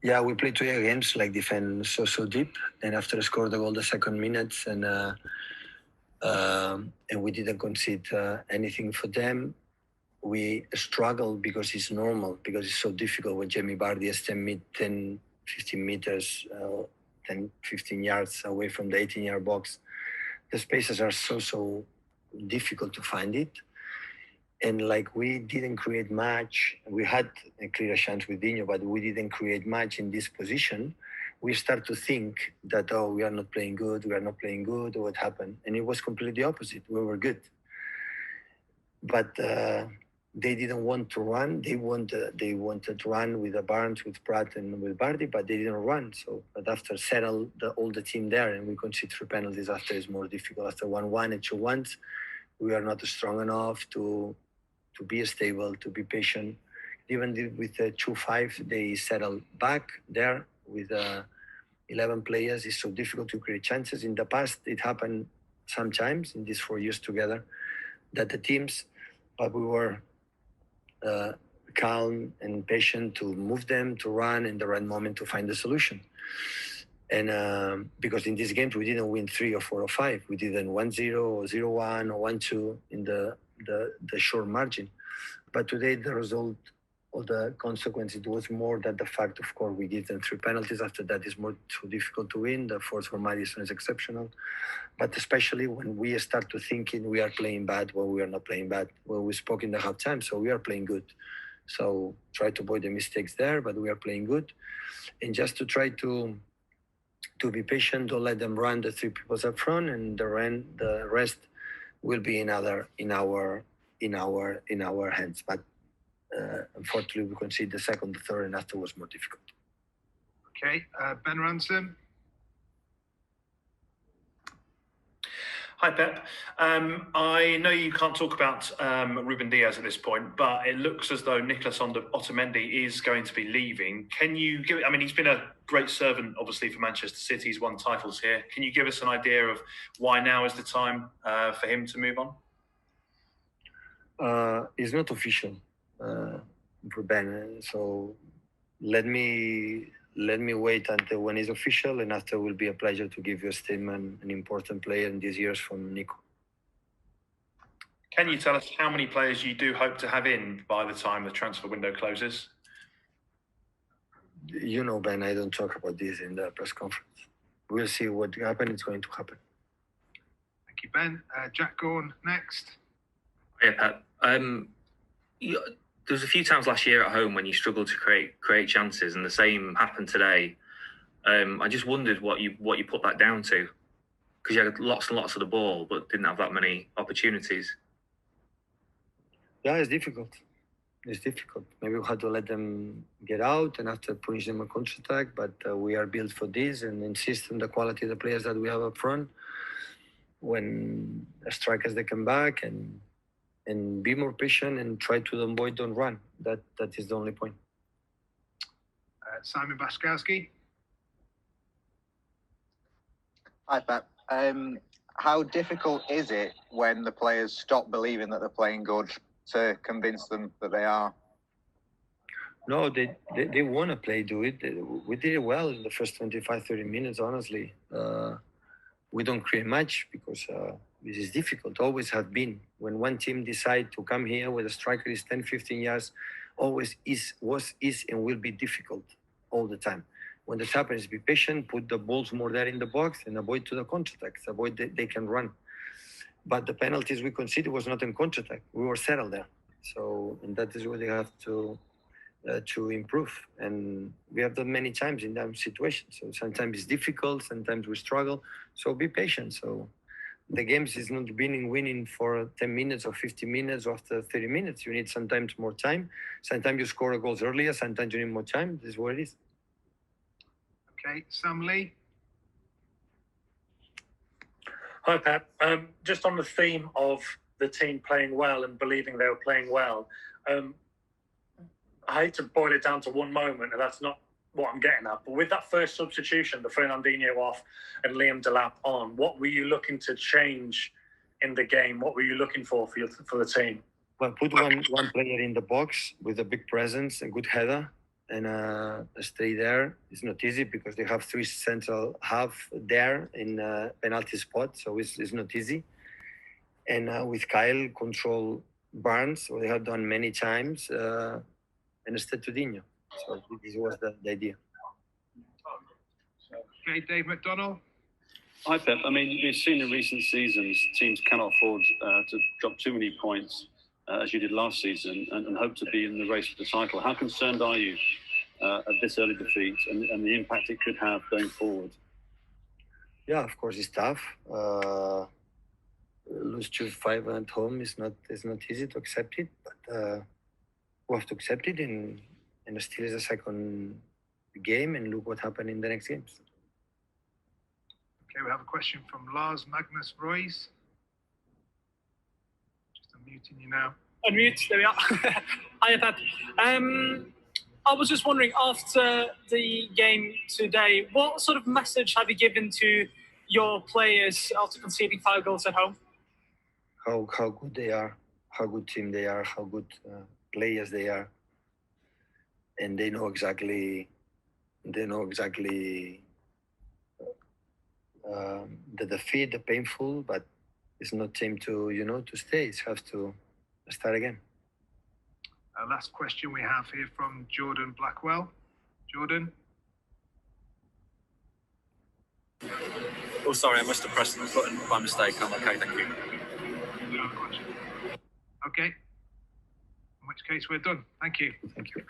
Yeah, we played 2 games like defend so deep, and after I scored the goal the second minutes, and we didn't concede anything for them. We struggled because it's normal, because it's so difficult when Jamie Vardy is 10, 15 meters, 10, 15 yards away from the 18-yard box. The spaces are so difficult to find it. And like we didn't create much, we had a clear chance with Dino, but we didn't create much in this position. We start to think that, oh, we are not playing good, what happened? And it was completely opposite. We were good. But they didn't want to run. They wanted to run with the Barnes, with Pratt, and with Bardi, but they didn't run. So, but after settle all the team there, and we concede 3 penalties after, it's more difficult. After 1-1 and 2-1, we are not strong enough to be stable, to be patient. Even with the 2-5, they settle back there with 11 players. It's so difficult to create chances. In the past, it happened sometimes in these 4 years together that the teams, but we were calm and patient to move them, to run in the right moment to find the solution. And because in these games we didn't win 3 or 4 or 5, we didn't 1-0 or 0-1 or 1-2 in the short margin. But today the result or the consequence, it was more that the fact, of course, we give them 3 penalties. After that, it's more too difficult to win. The force for Madison is exceptional. But especially when we start to thinking we are playing bad when we are not playing bad. When we spoke in the halftime, so we are playing good. So try to avoid the mistakes there, but we are playing good. And just to try to be patient, don't let them run the 3 people up front, and the rest will be in our hands. But unfortunately, we conceded the second, the third, and after was more difficult. Okay, Ben Ransom. Hi, Pep. I know you can't talk about Ruben Diaz at this point, but it looks as though Nicolas Otamendi is going to be leaving. Can you give? I mean, he's been a great servant, obviously, for Manchester City. He's won titles here. Can you give us an idea of why now is the time for him to move on? It's not official for Ben, so let me wait until when it's official, and after it will be a pleasure to give you a statement, an important player in these years from Nico. Can you tell us how many players you do hope to have in by the time the transfer window closes? You know, Ben, I don't talk about this in the press conference. We'll see what happens. It's going to happen. Thank you, Ben. Jack Gorn, next. Yeah, Pep. There was a few times last year at home when you struggled to create chances, and the same happened today. I just wondered what you put that down to, because you had lots and lots of the ball, but didn't have that many opportunities. Yeah, it's difficult. It's difficult. Maybe we had to let them get out and after punish them a counter-attack, but we are built for this and insist on the quality of the players that we have up front. When strikers, they come back and be more patient and try to avoid, don't run. That is the only point. Simon Baskowski. Hi, Pep. How difficult is it when the players stop believing that they're playing good to convince them that they are? No, they want to play, do it. We did it well in the first 25, 30 minutes, honestly. We don't create much because this is difficult, always have been. When one team decide to come here with a striker is 10, 15 yards, always is and will be difficult all the time. When this happens, be patient, put the balls more there in the box and avoid to the counter-attacks, avoid they can run. But the penalties we conceded was not in counter-attack. We were settled there. So, and that is what they have to improve. And we have done many times in that situation. So sometimes it's difficult, sometimes we struggle. So be patient. So the games is not winning for 10 minutes or 15 minutes or after 30 minutes. You need sometimes more time. Sometimes you score goals earlier, sometimes you need more time. This is what it is. Okay, Sam Lee. Hi, Pep. Just on the theme of the team playing well and believing they were playing well, I hate to boil it down to one moment, and that's not what I'm getting at. But with that first substitution, the Fernandinho off and Liam Delap on, what were you looking to change in the game? What were you looking for the team? Well, put one player in the box with a big presence, a good header, and stay there. It's not easy because they have 3 central half there in penalty spot, so it's not easy. And with Kyle control Barnes, what they have done many times, and instead to Dino. So this was the idea. Okay, Dave McDonnell. Hi, Pep. I mean, we've seen in recent seasons teams cannot afford to drop too many points as you did last season and hope to be in the race for the title. How concerned are you at this early defeat and the impact it could have going forward? Yeah, of course it's tough. Lose 2-5 at home is not easy to accept it, but we have to accept it and still is a second game and look what happened in the next games. Okay, we have a question from Lars Magnus Royce. Just unmuting you now. Unmute, there we are. Hiya, Pep. I was just wondering, after the game today, what sort of message have you given to your players after conceding 5 goals at home? How good they are, how good team they are, how good players they are, and they know exactly the defeat, the painful, but it's not time to to stay. It has to start again. Last question we have here from Jordan Blackwell. Jordan. Oh, sorry, I must have pressed the button by mistake. I'm okay, thank you. Okay. In which case we're done. Thank you. Thank you.